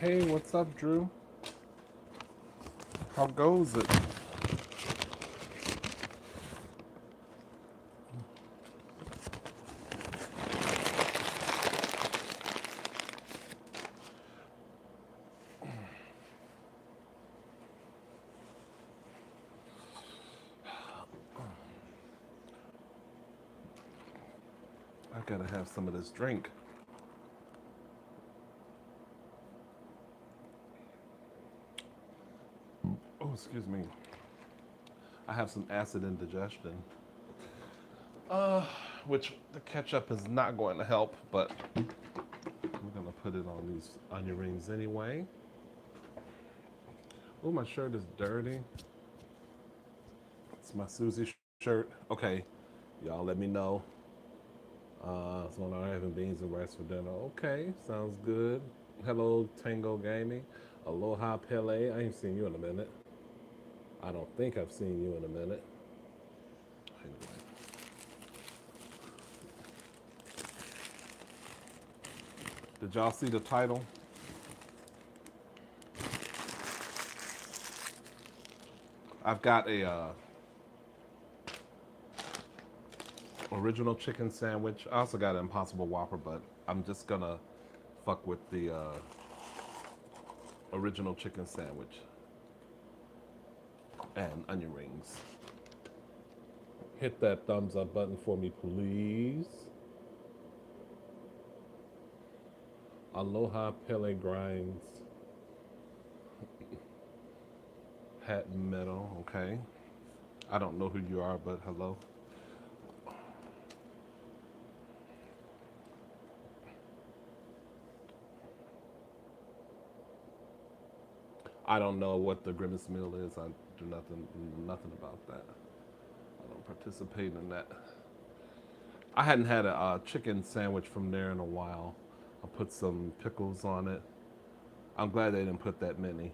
Hey, what's up, Drew? How goes it? I gotta have some of this drink. Oh, excuse me. I have some acid indigestion. Uh, which the ketchup is not going to help, but we're gonna put it on these onion rings anyway. Oh, my shirt is dirty. It's my Susie shirt. Okay, y'all let me know. So now I'm having beans and rice for dinner. Okay, sounds good. Hello, Tango Gaming. Aloha Pele. I ain't seen you in a minute. I don't think I've seen you in a minute. Anyway. Did y'all see the title? I've got a original chicken sandwich. I also got an Impossible Whopper, but I'm just gonna fuck with the original chicken sandwich and onion rings. Hit that thumbs up button for me, please. Aloha Pele Grinds. Hat Metal, okay. I don't know who you are, but hello. I don't know what the grimace meal is. I do nothing about that. I don't participate in that. I hadn't had a chicken sandwich from there in a while. I put some pickles on it. I'm glad they didn't put that many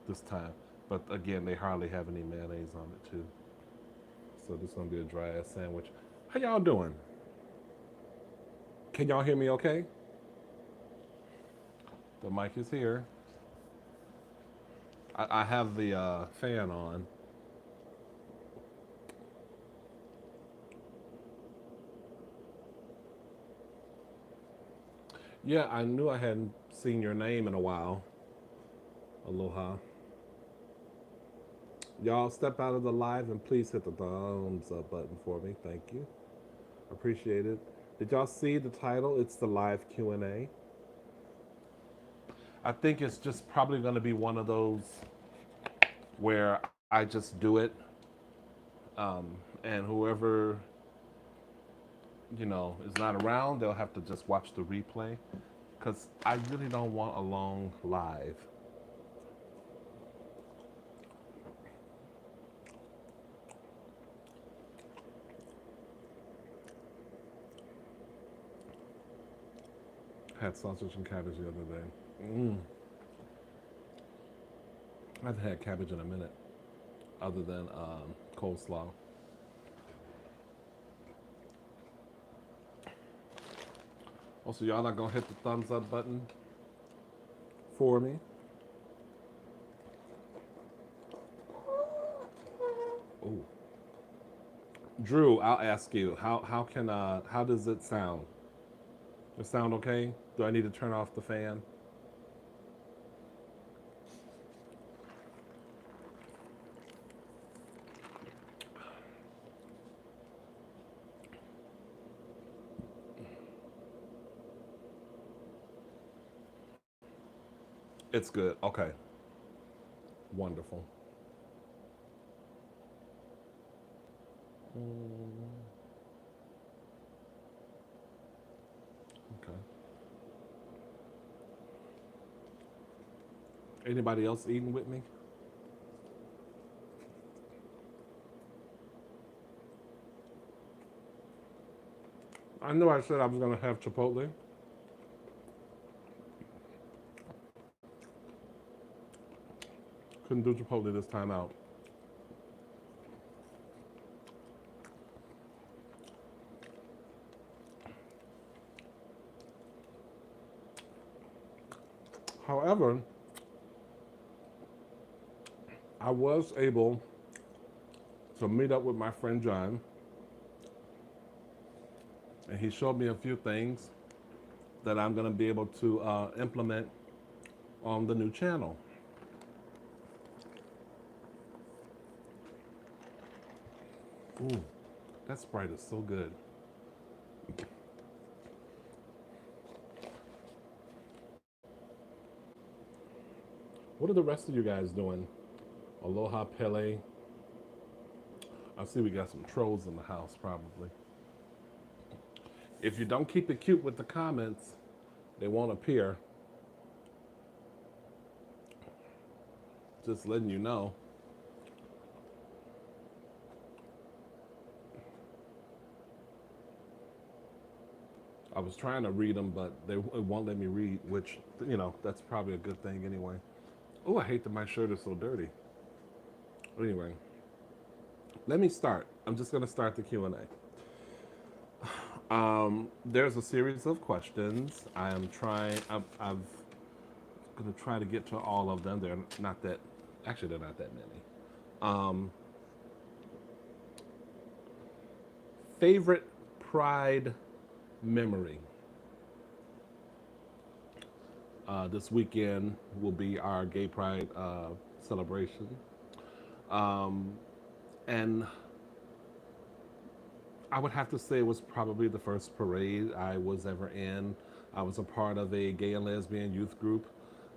this time. But again, they hardly have any mayonnaise on it too. So this is gonna be a dry ass sandwich. How y'all doing? Can y'all hear me okay? The mic is here. I have the fan on. Yeah, I knew I hadn't seen your name in a while. Aloha. Y'all step out of the live and please hit the thumbs up button for me. Thank you. Appreciate it. Did y'all see the title? It's the live Q&A. I think it's just probably going to be one of those where I just do it, and whoever is not around, they'll have to just watch the replay, because I really don't want a long live. Had sausage and cabbage the other day. I haven't had cabbage in a minute, other than coleslaw. Also, y'all not gonna hit the thumbs up button for me? Oh, Drew, I'll ask you. How does it sound? Does it sound okay? Do I need to turn off the fan? It's good. Okay. Wonderful. Mm, okay. Anybody else eating with me? I know I said I was gonna have Chipotle. Couldn't do Chipotle this time out. However, I was able to meet up with my friend John, and he showed me a few things that I'm gonna be able to implement on the new channel. Ooh, that Sprite is so good. What are the rest of you guys doing? Aloha Pele. I see we got some trolls in the house probably. If you don't keep it cute with the comments, they won't appear. Just letting you know. I was trying to read them, but it won't let me read, which, that's probably a good thing anyway. Oh, I hate that my shirt is so dirty. Anyway, let me start. I'm just going to start the Q&A. There's a series of questions. I'm going to try to get to all of them. They're not that, actually, they're not that many. Favorite Pride memory. This weekend will be our Gay Pride celebration. Um, and I would have to say it was probably the first parade I was ever in. I was a part of a gay and lesbian youth group,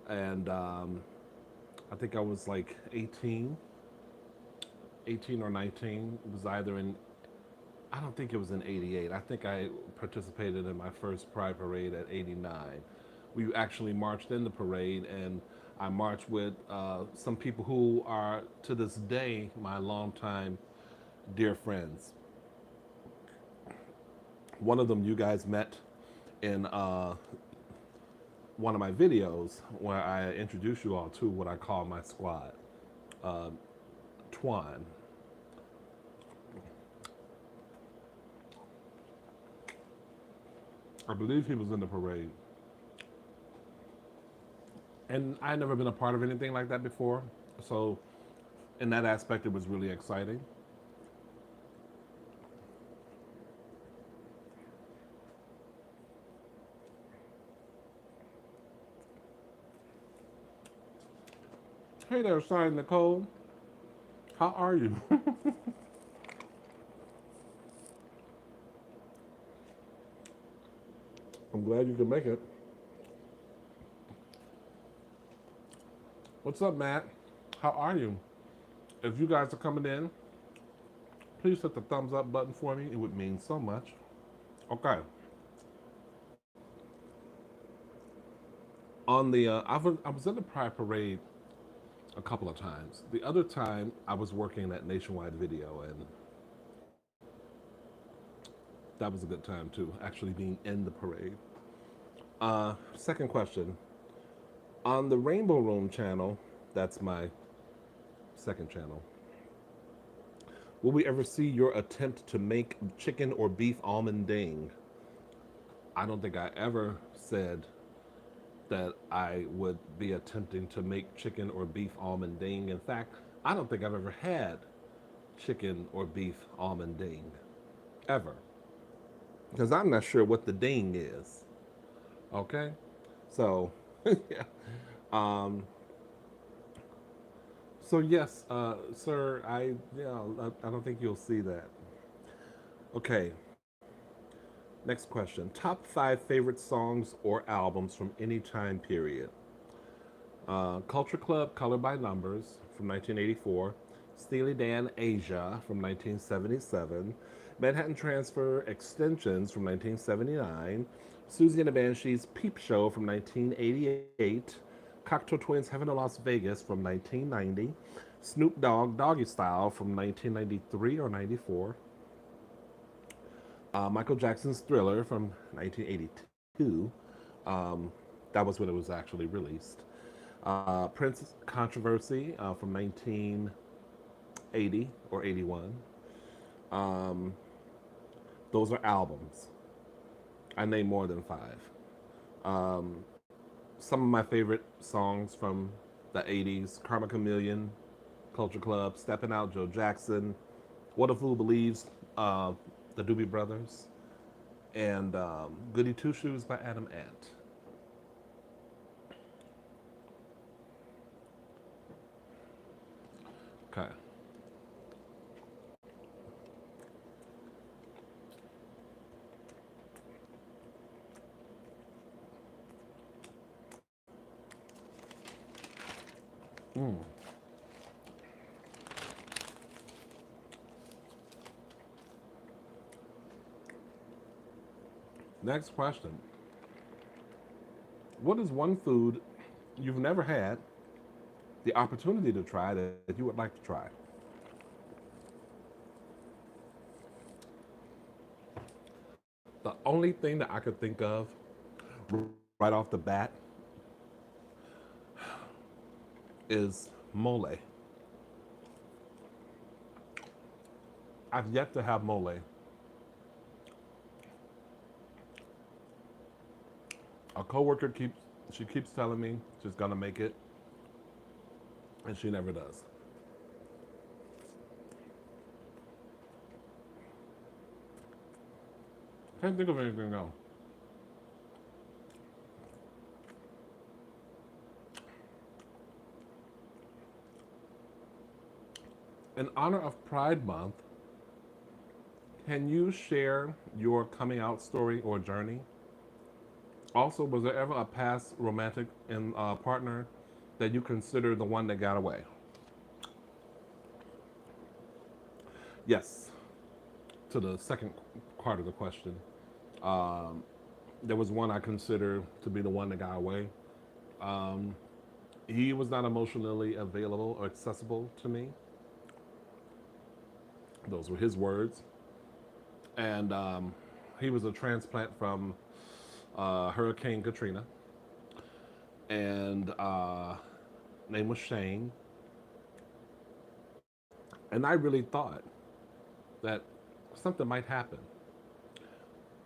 and I think I was like 18 or 19. It was either in, I don't think it was in 88. I think I participated in my first Pride parade at 89. We actually marched in the parade, and I marched with some people who are to this day my longtime dear friends. One of them you guys met in one of my videos where I introduced you all to what I call my squad. Uh, Twan. I believe he was in the parade. And I had never been a part of anything like that before. So, in that aspect, it was really exciting. Hey there, Shine Nicole. How are you? I'm glad you can make it. What's up, Matt? How are you? If you guys are coming in, please hit the thumbs up button for me. It would mean so much. Okay. I was in the Pride Parade a couple of times. The other time, I was working at Nationwide Video, and that was a good time too, actually being in the parade. Second question. On the Rainbow Room channel, that's my second channel, will we ever see your attempt to make chicken or beef almonding? I don't think I ever said that I would be attempting to make chicken or beef almonding. In fact, I don't think I've ever had chicken or beef almonding, ever. Because I'm not sure what the ding is. Okay? So, yeah. Um, so yes, sir, I don't think you'll see that. Okay, next question. Top five favorite songs or albums from any time period. Culture Club, Color by Numbers from 1984. Steely Dan Asia from 1977. Manhattan Transfer Extensions from 1979. Susie and the Banshees Peep Show from 1988. Cocteau Twins Heaven in Las Vegas from 1990. Snoop Dogg Doggy Style from 1993 or 94. Michael Jackson's Thriller from 1982. Um, that was when it was actually released. Prince Controversy from 1980 or 81. Um, those are albums. I name more than five. Um, some of my favorite songs from the 80s: Karma Chameleon, Culture Club, Steppin' Out, Joe Jackson, What a Fool Believes, the Doobie Brothers, and Goody Two Shoes by Adam Ant. Okay. Mm. Next question. What is one food you've never had the opportunity to try that you would like to try? The only thing that I could think of right off the bat is mole. I've yet to have mole. A coworker keeps telling me she's gonna make it, and she never does. Can't think of anything else. In honor of Pride Month, can you share your coming out story or journey? Also, was there ever a past romantic and partner that you consider the one that got away? Yes. To the second part of the question, um, there was one I consider to be the one that got away. Um, he was not emotionally available or accessible to me. Those were his words. And he was a transplant from Hurricane Katrina, and name was Shane. And I really thought that something might happen,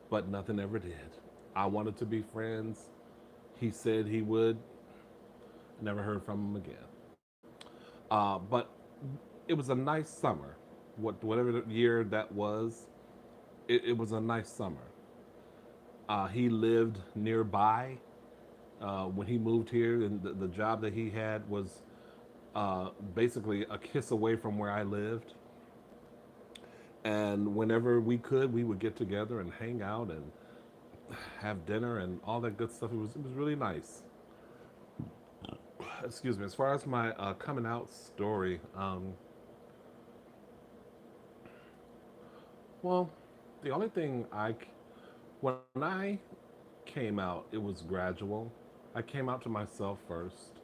but nothing ever did. I wanted to be friends. He said he would. Never heard from him again. But it was a nice summer. Whatever year that was, it was a nice summer. He lived nearby when he moved here, and the job that he had was basically a kiss away from where I lived. And whenever we could, we would get together and hang out and have dinner and all that good stuff. It was really nice. Excuse me. As far as my coming out story, well, the only thing when I came out, it was gradual. I came out to myself first,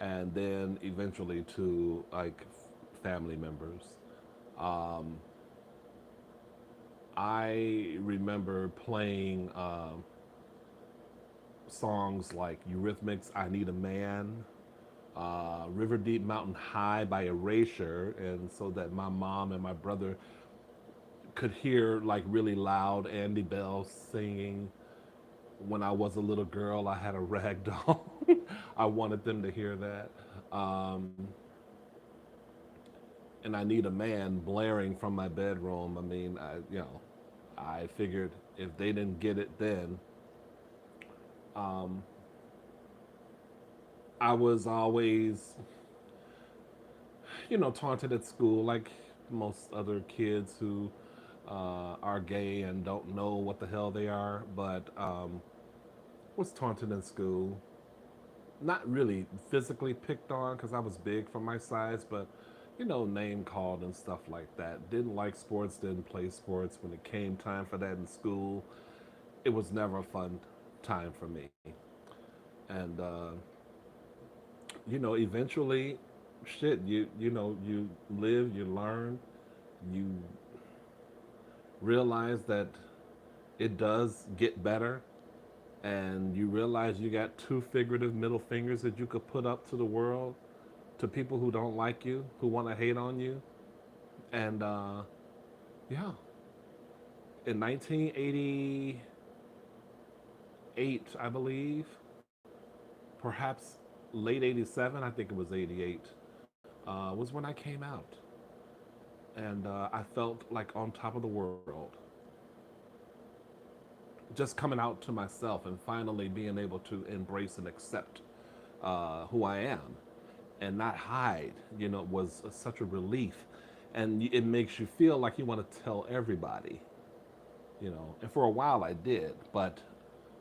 and then eventually to like family members. Um, I remember playing songs like Eurythmics, "I Need a Man," "River Deep Mountain High" by Erasure, and so that my mom and my brother could hear like really loud Andy Bell singing. When I was a little girl, I had a rag doll. I wanted them to hear that. Um, and I Need a Man blaring from my bedroom. I mean, I figured if they didn't get it then, um, I was always, taunted at school like most other kids who are gay and don't know what the hell they are, but was taunted in school. not really physically picked on because I was big for my size, but name called and stuff like that. Didn't like sports, didn't play sports. When it came time for that in school, it was never a fun time for me. And eventually, shit, you live, you learn, you realize that it does get better, and you realize you got two figurative middle fingers that you could put up to the world, to people who don't like you, who want to hate on you. And yeah, in 1988, I believe, perhaps late 87, I think it was 88, was when I came out. And I felt like on top of the world, just coming out to myself and finally being able to embrace and accept who I am and not hide, was such a relief. And it makes you feel like you want to tell everybody, And for a while I did, but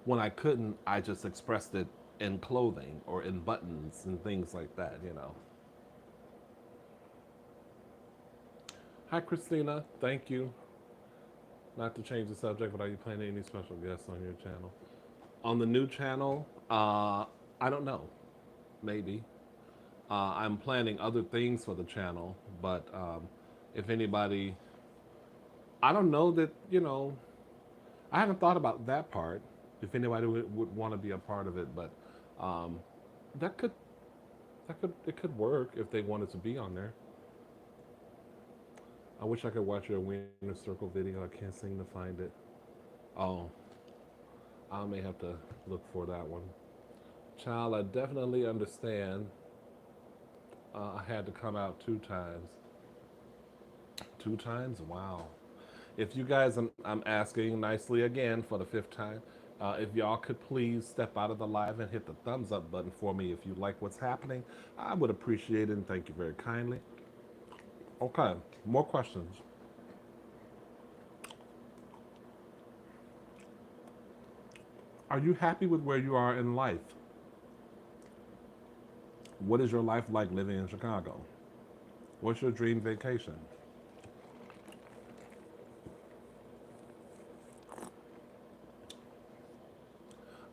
when I couldn't, I just expressed it in clothing or in buttons and things like that. Hi, Christina. Thank you. Not to change the subject, but are you planning any special guests on your channel? On the new channel, I don't know. Maybe. I'm planning other things for the channel, but if anybody, I don't know that, I haven't thought about that part. If anybody would want to be a part of it, but um, that could, it could work if they wanted to be on there. I wish I could watch your Wiener Circle video. I can't seem to find it. Oh, I may have to look for that one. Child, I definitely understand. I had to come out 2 times. 2 times? Wow. If you guys, I'm asking nicely again for the 5th time, if y'all could please step out of the live and hit the thumbs up button for me if you like what's happening, I would appreciate it and thank you very kindly. Okay, more questions. Are you happy with where you are in life? What is your life like living in Chicago? What's your dream vacation?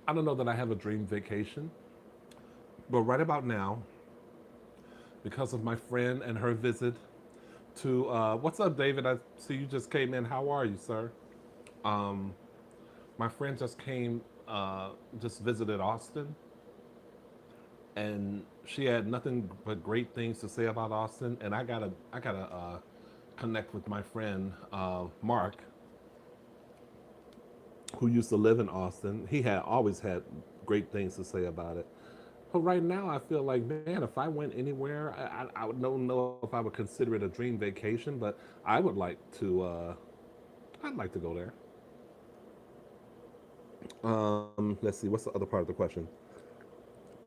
I don't know that I have a dream vacation, but right about now, because of my friend and her visit to, what's up, David? I see you just came in. How are you, sir? Um, my friend just came, just visited Austin, and she had nothing but great things to say about Austin. And I gotta connect with my friend Mark, who used to live in Austin. He had always had great things to say about it. But right now, I feel like, man, if I went anywhere, I would don't know if I would consider it a dream vacation, but I would like to. I'd like to go there. Let's see. What's the other part of the question?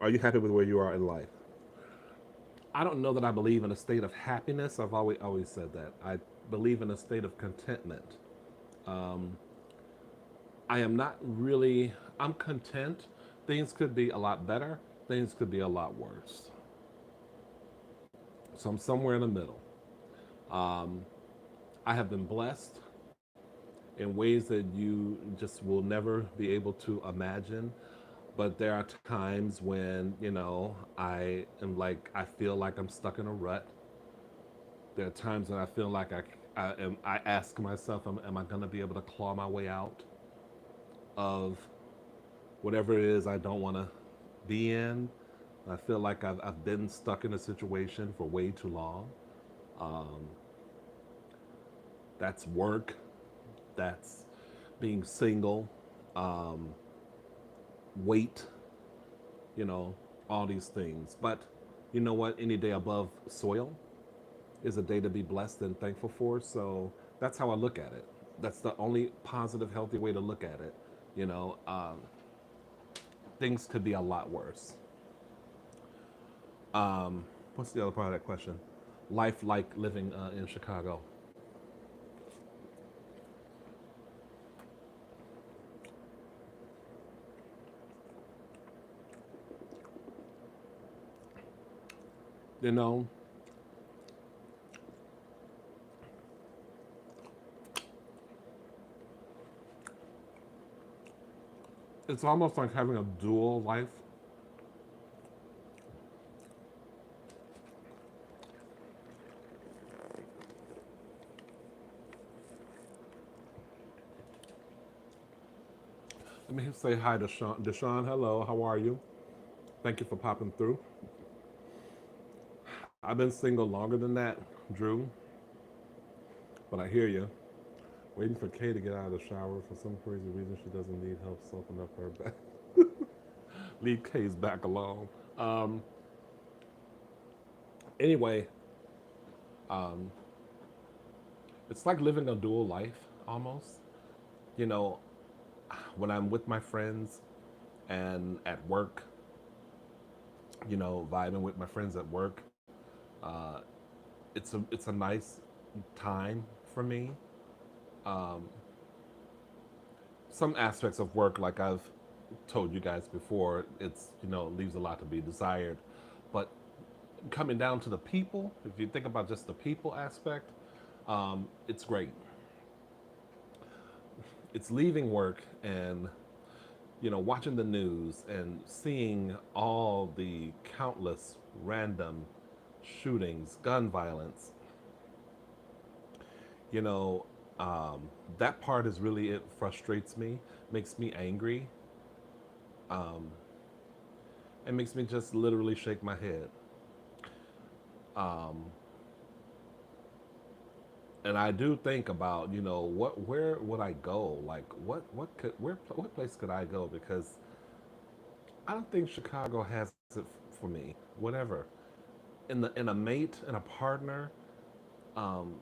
Are you happy with where you are in life? I don't know that I believe in a state of happiness. I've always said that. I believe in a state of contentment. Um, I am not really. I'm content. Things could be a lot better. Things could be a lot worse. So I'm somewhere in the middle. Um, I have been blessed in ways that you just will never be able to imagine. But there are times when, I feel like I'm stuck in a rut. There are times when I feel like I ask myself, am I going to be able to claw my way out of whatever it is I don't want to be in? I feel like I've been stuck in a situation for way too long. Um, that's work, that's being single, um, weight, you know, all these things. But you know what? Any day above soil is a day to be blessed and thankful for. So that's how I look at it. That's the only positive, healthy way to look at it. You know, things could be a lot worse. What's the other part of that question? Life like living in Chicago. You know, it's almost like having a dual life. Let me say hi to Sean. Deshaun, hello, how are you? Thank you for popping through. I've been single longer than that, Drew, but I hear you. Waiting for Kay to get out of the shower. For some crazy reason, she doesn't need help soaking up her back. Leave Kay's back alone. Um, anyway, um, it's like living a dual life almost. You know, when I'm with my friends and at work, vibing with my friends at work, uh, it's a nice time for me. Um, some aspects of work, like I've told you guys before, it's leaves a lot to be desired. But coming down to the people, if you think about just the people aspect, it's great. It's leaving work and watching the news and seeing all the countless random shootings, gun violence. You know, that part is really it frustrates me, makes me angry, um, and makes me just literally shake my head. Um, and I do think about where would I go? Like what place could I go? Because I don't think Chicago has it for me. Whatever, in a mate and a partner, um,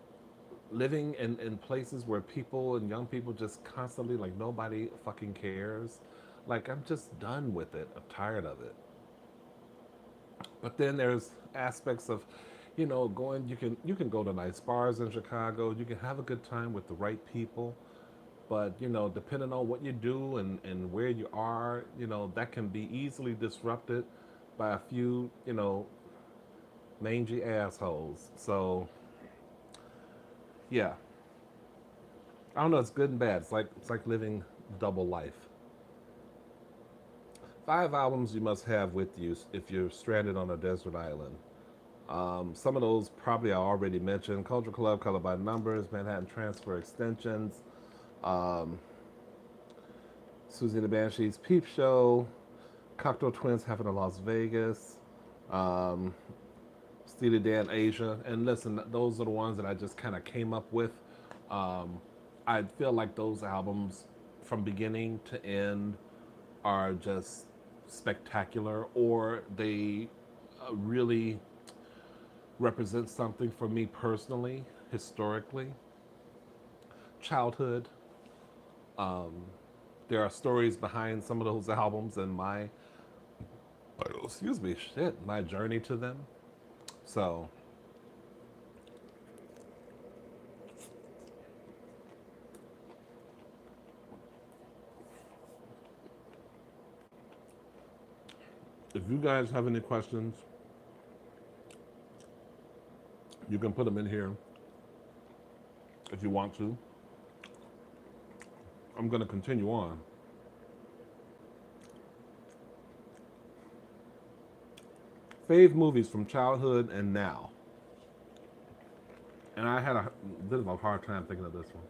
living in places where people and young people just constantly like nobody fucking cares. Like I'm just done with it. I'm tired of it. But then there's aspects of, going. You can go to nice bars in Chicago. You can have a good time with the right people. But depending on what you do and where you are, that can be easily disrupted by a few, mangy assholes. So yeah, I don't know. It's good and bad. It's like living double life. 5 albums you must have with you if you're stranded on a desert island. Some of those probably I already mentioned: Culture Club, Color by Numbers, Manhattan Transfer Extensions, um, Susie and the Banshees, Peep Show, Cocktail Twins Happen in Las Vegas, um, Steely Dan Asia. And listen, those are the ones that I just kind of came up with. Um, I feel like those albums, from beginning to end, are just spectacular, or they really represent something for me personally, historically, childhood. Um, there are stories behind some of those albums and excuse me, shit, my journey to them. So, if you guys have any questions, you can put them in here if you want to. I'm going to continue on. Fave movies from childhood and now. And I had a bit of a hard time thinking of this one.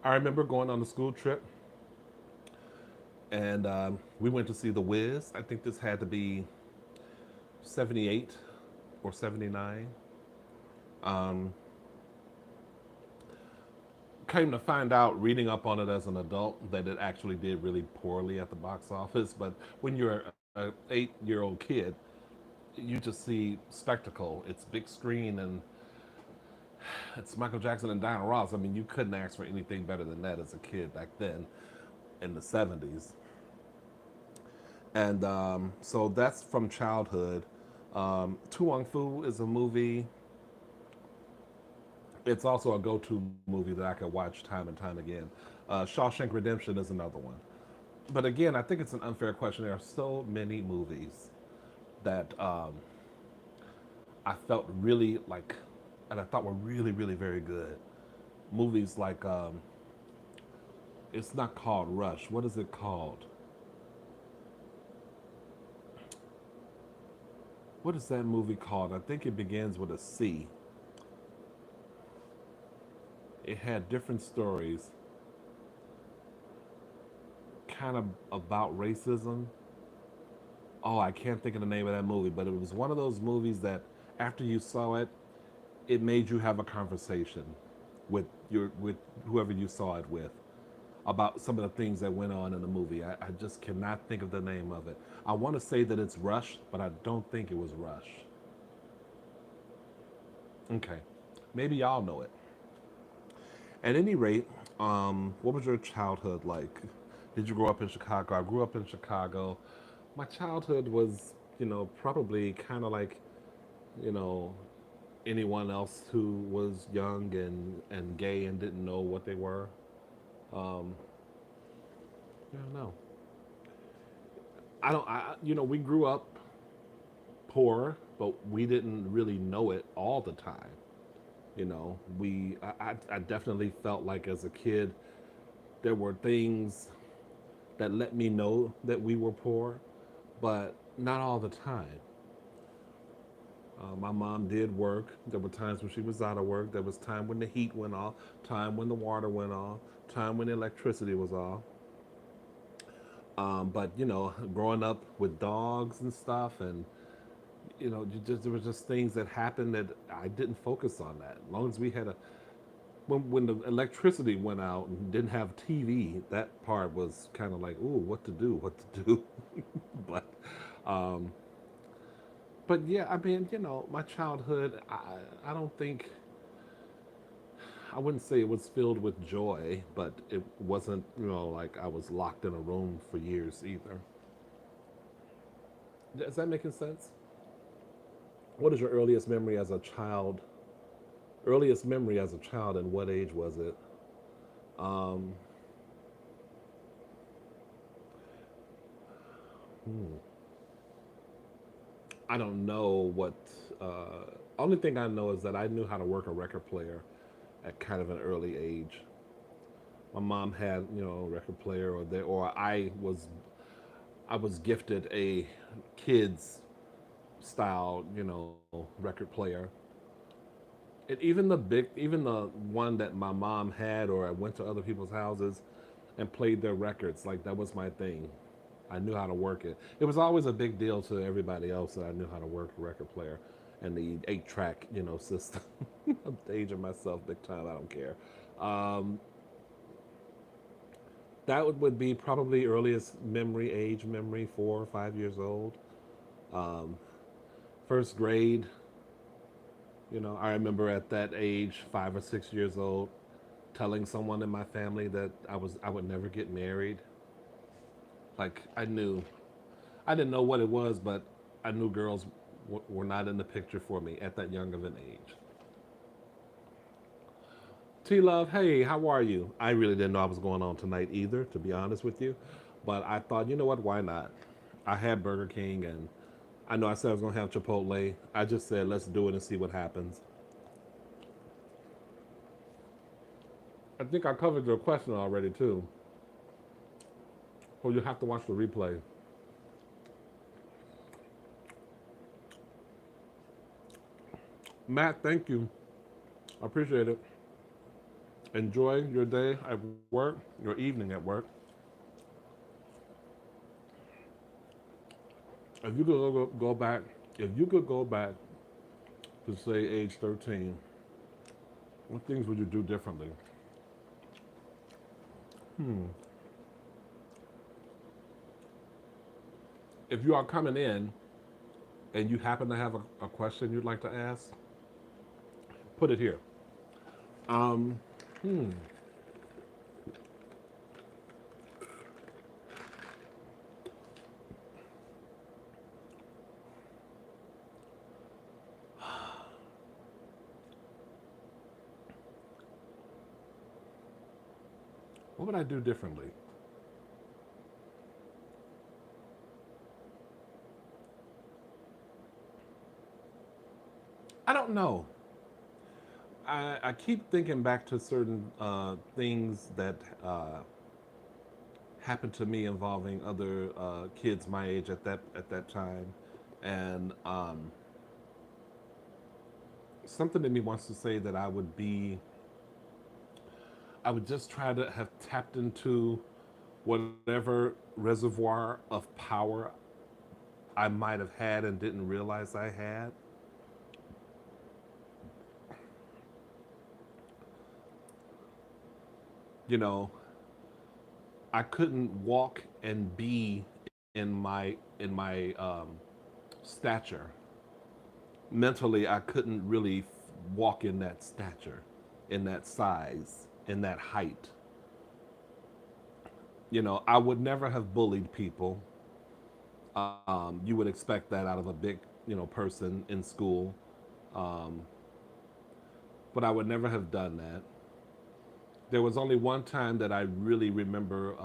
I remember going on a school trip and we went to see The Wiz. I think this had to be 78 or 79. Um, Came to find out, reading up on it as an adult, that it actually did really poorly at the box office. But when you're an 8-year-old kid, you just see spectacle. It's big screen and it's Michael Jackson and Diana Ross. I mean, you couldn't ask for anything better than that as a kid back then in the 70s. And so that's from childhood. Tu Wong Fu is a movie. It's also a go-to movie that I could watch time and time again. Shawshank Redemption is another one. But again, I think it's an unfair question. There are so many movies that I felt really like, and I thought were really, really very good. Movies like, it's not called Rush. What is it called? What is that movie called? I think it begins with a C. It had different stories, kind of about racism. Oh, I can't think of the name of that movie, but it was one of those movies that after you saw it, it made you have a conversation with whoever you saw it with about some of the things that went on in the movie. I just cannot think of the name of it. I want to say that it's Rush, but I don't think it was Rush. Okay, maybe y'all know it. At any rate, what was your childhood like? Did you grow up in Chicago? I grew up in Chicago. My childhood was, probably kind of like, you know, anyone else who was young and gay and didn't know what they were. Um, I don't know. I don't. We grew up poor, but we didn't really know it all the time. I definitely felt like as a kid there were things that let me know that we were poor, but not all the time. My mom did work. There were times when she was out of work. There was time when the heat went off, time when the water went off, time when the electricity was off. But growing up with dogs and stuff, and there was just things that happened that I didn't focus on that. As long as we had a when the electricity went out and didn't have TV, that part was kind of like, ooh, what to do. but um, but yeah, I mean, my childhood, I don't think I wouldn't say it was filled with joy, but it wasn't, like I was locked in a room for years either. Is that making sense? What is your earliest memory as a child? Earliest memory as a child, and what age was it? Um, hmm, I don't know what. Only thing I know is that I knew how to work a record player at kind of an early age. My mom had, a record player, or I was gifted a kids style, record player. And even the one that my mom had, or I went to other people's houses and played their records. Like that was my thing. I knew how to work it. It was always a big deal to everybody else that I knew how to work a record player and the 8-track, system. I'm aging myself big time. I don't care. Um, that would be probably earliest age memory, 4 or 5 years old. Um, first grade, I remember at that age, 5 or 6 years old, telling someone in my family that I would never get married. Like I didn't know what it was, but I knew girls were not in the picture for me at that young of an age. T Love, hey, how are you? I really didn't know I was going on tonight either, to be honest with you. But I thought, you know what, why not? I had Burger King, and I know I said I was going to have Chipotle. I just said, let's do it and see what happens. I think I covered your question already, too. Or you have to watch the replay. Matt, thank you. I appreciate it. Enjoy your day at work, your evening at work. If you could go back, if you could go back to say age 13, what things would you do differently? Hmm. If you are coming in and you happen to have a question you'd like to ask, put it here. Um, hmm. What would I do differently? I don't know. I keep thinking back to certain things that happened to me involving other kids my age at that time, and something in me wants to say that I would just try to have tapped into whatever reservoir of power I might have had and didn't realize I had. You know, I couldn't walk and be in my stature. Mentally, I couldn't really walk in that stature, in that size, in that height. You know, I would never have bullied people. You would expect that out of a big, person in school. Um, but I would never have done that. There was only one time that I really remember,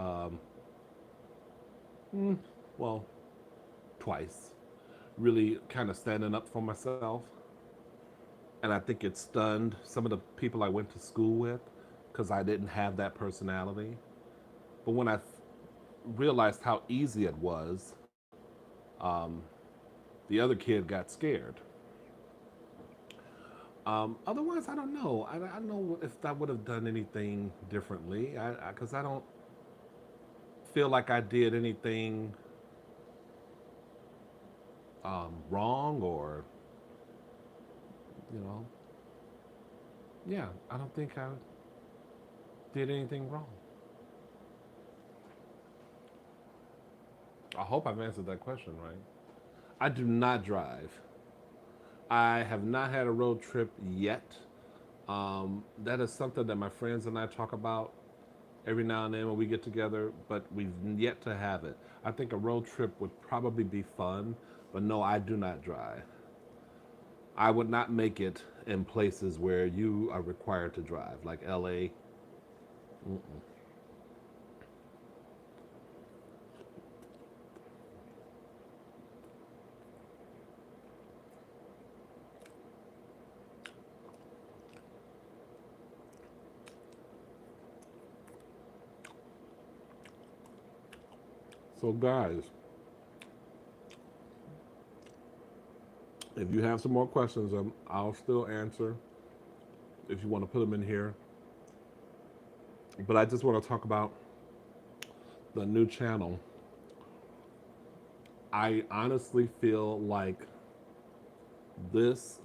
well, twice, really kind of standing up for myself. And I think it stunned some of the people I went to school with because I didn't have that personality. But when I realized how easy it was, um, the other kid got scared. Otherwise, I don't know. I don't know if I would have done anything differently. Because I don't feel like I did anything wrong or, you know, yeah, I don't think I did anything wrong. I hope I've answered that question right. I do not drive. I have not had a road trip yet. That is something that my friends and I talk about every now and then when we get together, but we've yet to have it. I think a road trip would probably be fun, but no, I do not drive. I would not make it in places where you are required to drive, like LA. Mm-mm. So, guys, if you have some more questions, I'll still answer if you want to put them in here. But I just want to talk about the new channel. I honestly feel like this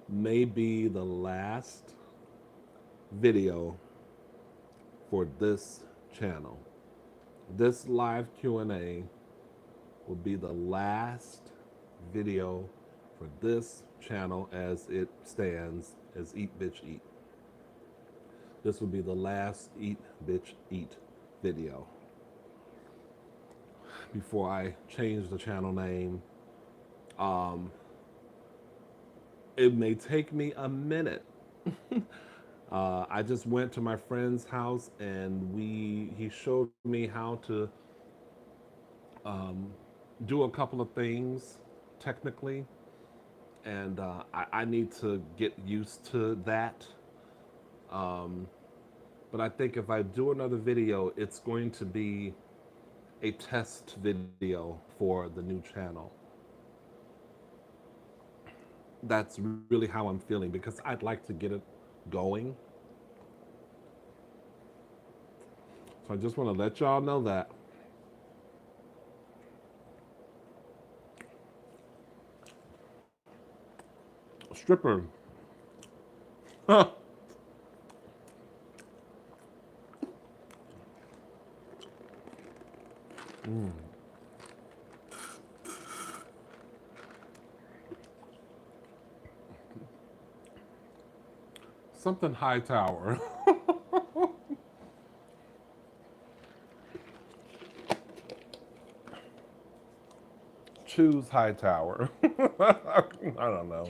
may be the last video for this channel. This live Q&A will be the last video for this channel as it stands as Eat Bitch Eat. This will be the last Eat Bitch Eat video before I change the channel name. Um, it may take me a minute. I just went to my friend's house and he showed me how to um, do a couple of things technically, and I need to get used to that. Um, but I think if I do another video, it's going to be a test video for the new channel. That's really how I'm feeling because I'd like to get it going. So I just want to let y'all know that. Stripper. Huh. Mm. Something high tower. Choose high tower. I don't know.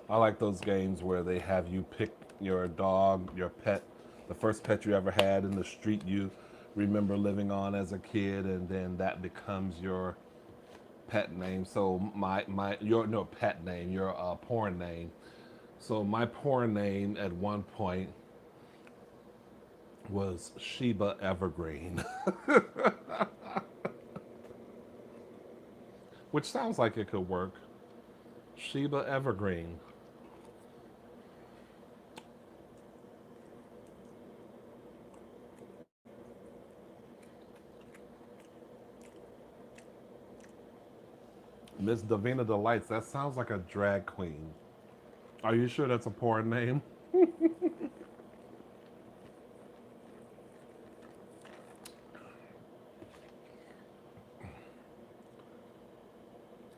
I like those games where they have you pick your dog, your pet, the first pet you ever had in the street you remember living on as a kid, and then that becomes your pet name. So my your no pet name, your porn name. So my porn name at one point was Sheba Evergreen, which sounds like it could work. Sheba Evergreen. Miss Davina Delights. That sounds like a drag queen. Are you sure that's a porn name?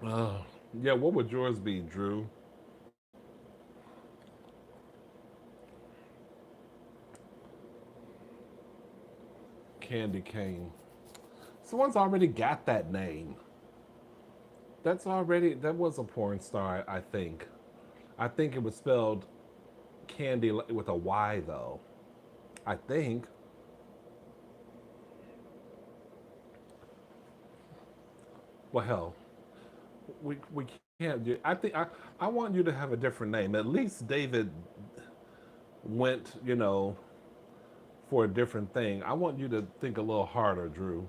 Uh, yeah, what would yours be, Drew? Candy Cane. Someone's already got that name. That was a porn star, I think. I think it was spelled Candy with a Y, though. I think. Well, hell, we can't. I want you to have a different name. At least David went, for a different thing. I want you to think a little harder, Drew.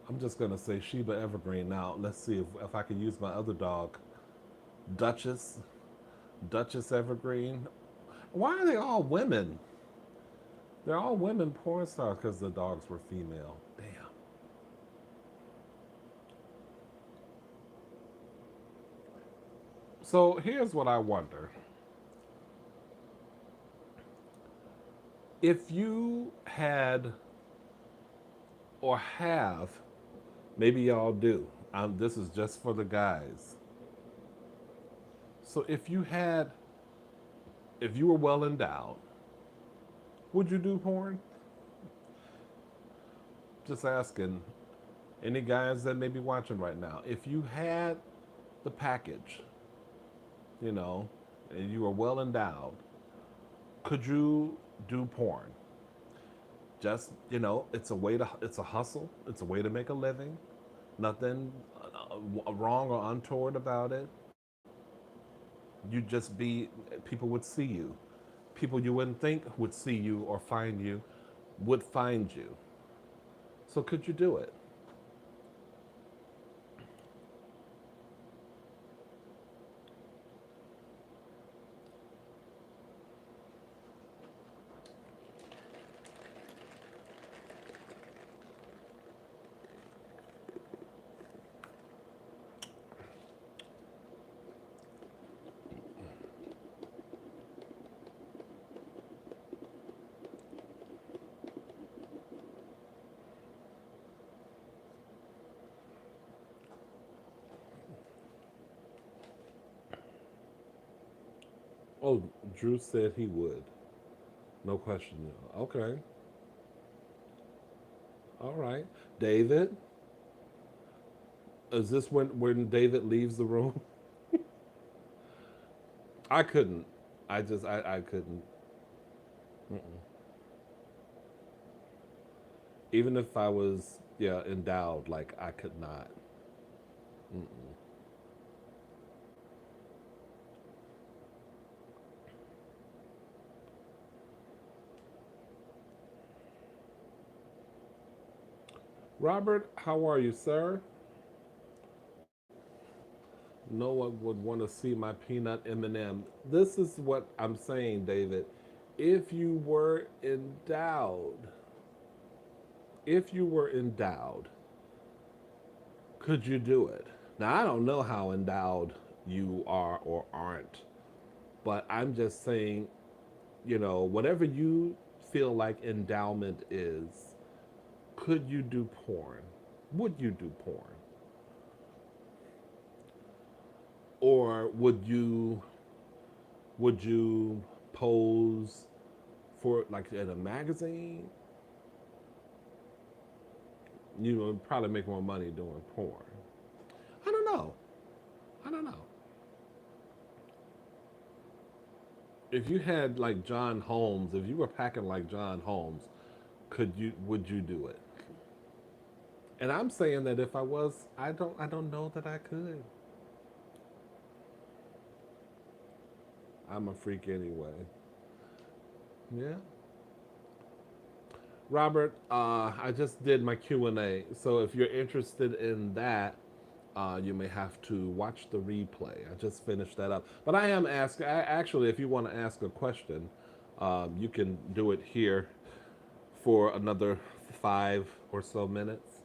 I'm just gonna say Sheba Evergreen now. Let's see if I can use my other dog, Duchess, Duchess Evergreen. Why are they all women? They're all women porn stars because the dogs were female. Damn. So here's what I wonder: if you had or have, maybe y'all do. This is just for the guys. So if you were well endowed, would you do porn? Just asking any guys that may be watching right now. If you had the package, you know, and you were well endowed, could you do porn? Just, it's a hustle. It's a way to make a living. Nothing wrong or untoward about it. You'd just be, people would see you. People you wouldn't think would see you or find you would find you. So could you do it? Oh, Drew said he would. No question. Okay. All right. David, is this when David leaves the room? I couldn't. I couldn't. Mm-mm. Even if I was, yeah, endowed, like I could not. Mm-mm. Robert, how are you, sir? No one would want to see my peanut M&M. This is what I'm saying, David. If you were endowed, if you were endowed, could you do it? Now, I don't know how endowed you are or aren't, but I'm just saying, whatever you feel like endowment is, could you do porn? Would you do porn? Or would you pose for like in a magazine? You would probably make more money doing porn. no. If you had like John Holmes, if you were packing like John Holmes, would you do it? And I'm saying that if I was, I don't know that I could. I'm a freak anyway. Yeah. Robert, I just did my Q&A. So if you're interested in that, you may have to watch the replay. I just finished that up. But I am asking, actually, if you want to ask a question, you can do it here for another 5 or so minutes.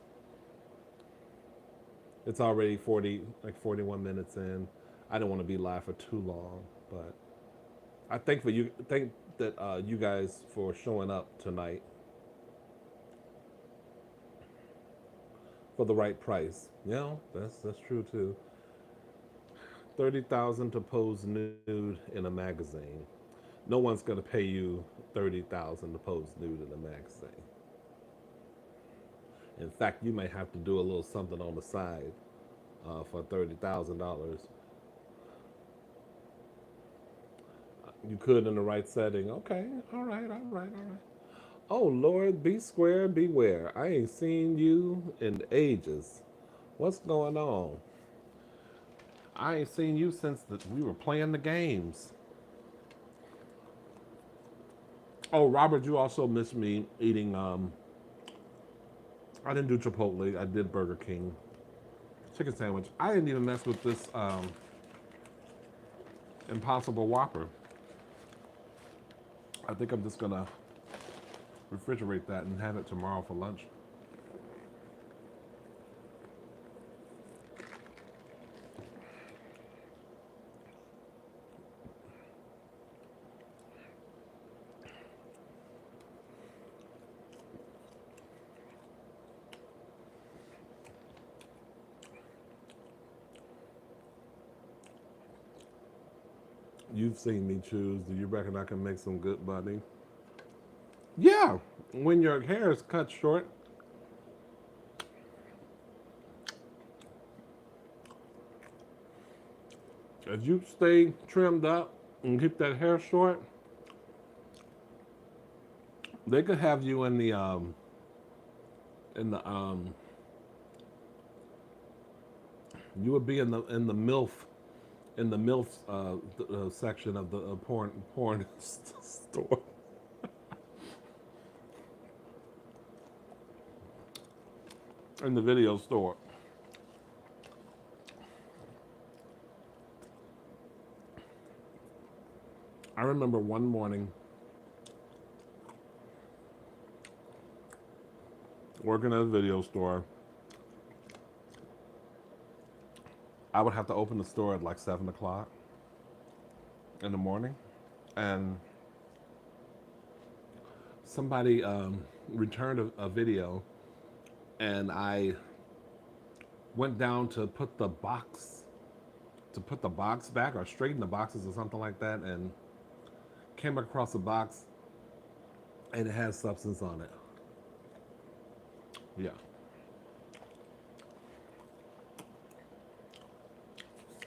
It's already 40, like 41 minutes in. I don't want to be live for too long, but I thank that you guys for showing up tonight for the right price. You know, that's true too. 30,000 to pose nude in a magazine. No one's gonna pay you 30,000 to pose nude in a magazine. In fact, you may have to do a little something on the side for $30,000. You could in the right setting. Okay, all right. Oh Lord, be square, beware. I ain't seen you in ages. What's going on? I ain't seen you since we were playing the games. Oh, Robert, you also missed me eating. I didn't do Chipotle. I did Burger King chicken sandwich. I didn't even mess with this Impossible Whopper. I think I'm just gonna refrigerate that and have it tomorrow for lunch. You've seen me choose. Do you reckon I can make some good money? Yeah. When your hair is cut short, if you stay trimmed up and keep that hair short, they could have you in the you would be in the MILF section of the porn store, in the video store. I remember one morning working at a video store. I would have to open the store at like 7 o'clock in the morning, and somebody returned a video, and I went down to put the box back or straighten the boxes or something like that, and came across a box, and it has substance on it. Yeah,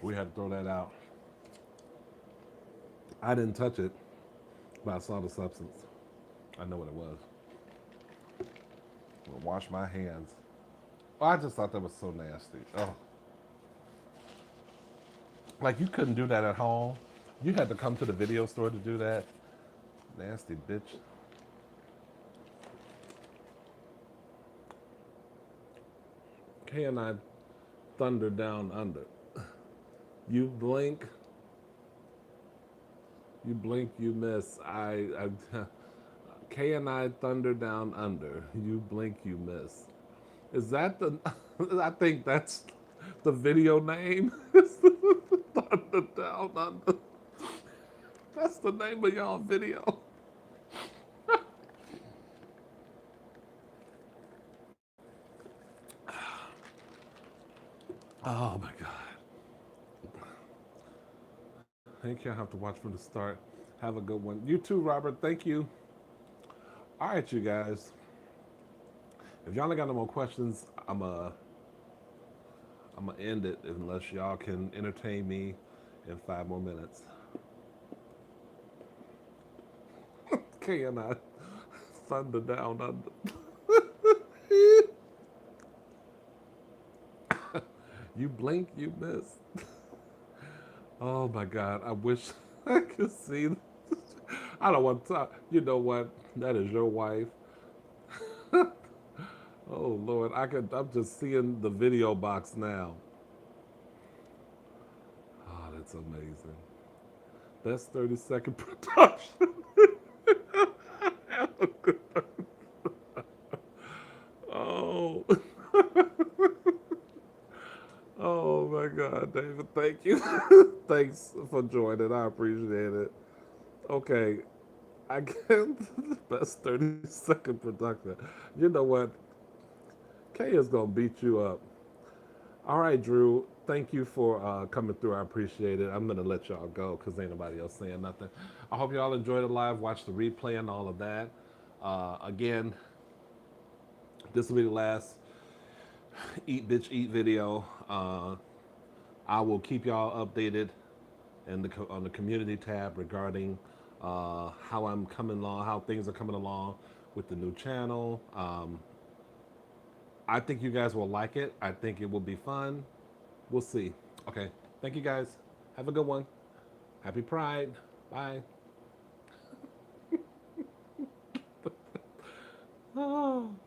we had to throw that out. I didn't touch it, but I saw the substance. I know what it was. I'll wash my hands. Oh, I just thought that was so nasty. Oh, like you couldn't do that at home. You had to come to the video store to do that. Nasty bitch. K and I thunder down under. You blink, you miss. K and I thunder down under. You blink, you miss. Is that the? I think that's the video name. Thunder down under. That's the name of y'all video. Oh my god. Thank you. I have to watch from the start. Have a good one. You too, Robert. Thank you. All right, you guys. If y'all ain't got no more questions, I'm I'm gonna end it unless y'all can entertain me in 5 more minutes. Can I? Thunder down under. You blink, you miss. Oh my God! I wish I could see. I don't want to talk. You know what? That is your wife. Oh Lord, I could. I'm just seeing the video box now. Oh, that's amazing. That's 30-second production. Oh, oh my God, David. Thank you. Thanks for joining. I appreciate it. Okay, I get the best 30-second production. You know what? Kay is gonna beat you up. All right, Drew. Thank you for coming through. I appreciate it. I'm gonna let y'all go because ain't nobody else saying nothing. I hope y'all enjoyed it live. Watch the replay and all of that. Again, this will be the last Eat Bitch Eat video. I will keep y'all updated in on the community tab regarding how I'm coming along, how things are coming along with the new channel. I think you guys will like it. I think it will be fun. We'll see. Okay. Thank you guys. Have a good one. Happy Pride. Bye. Oh.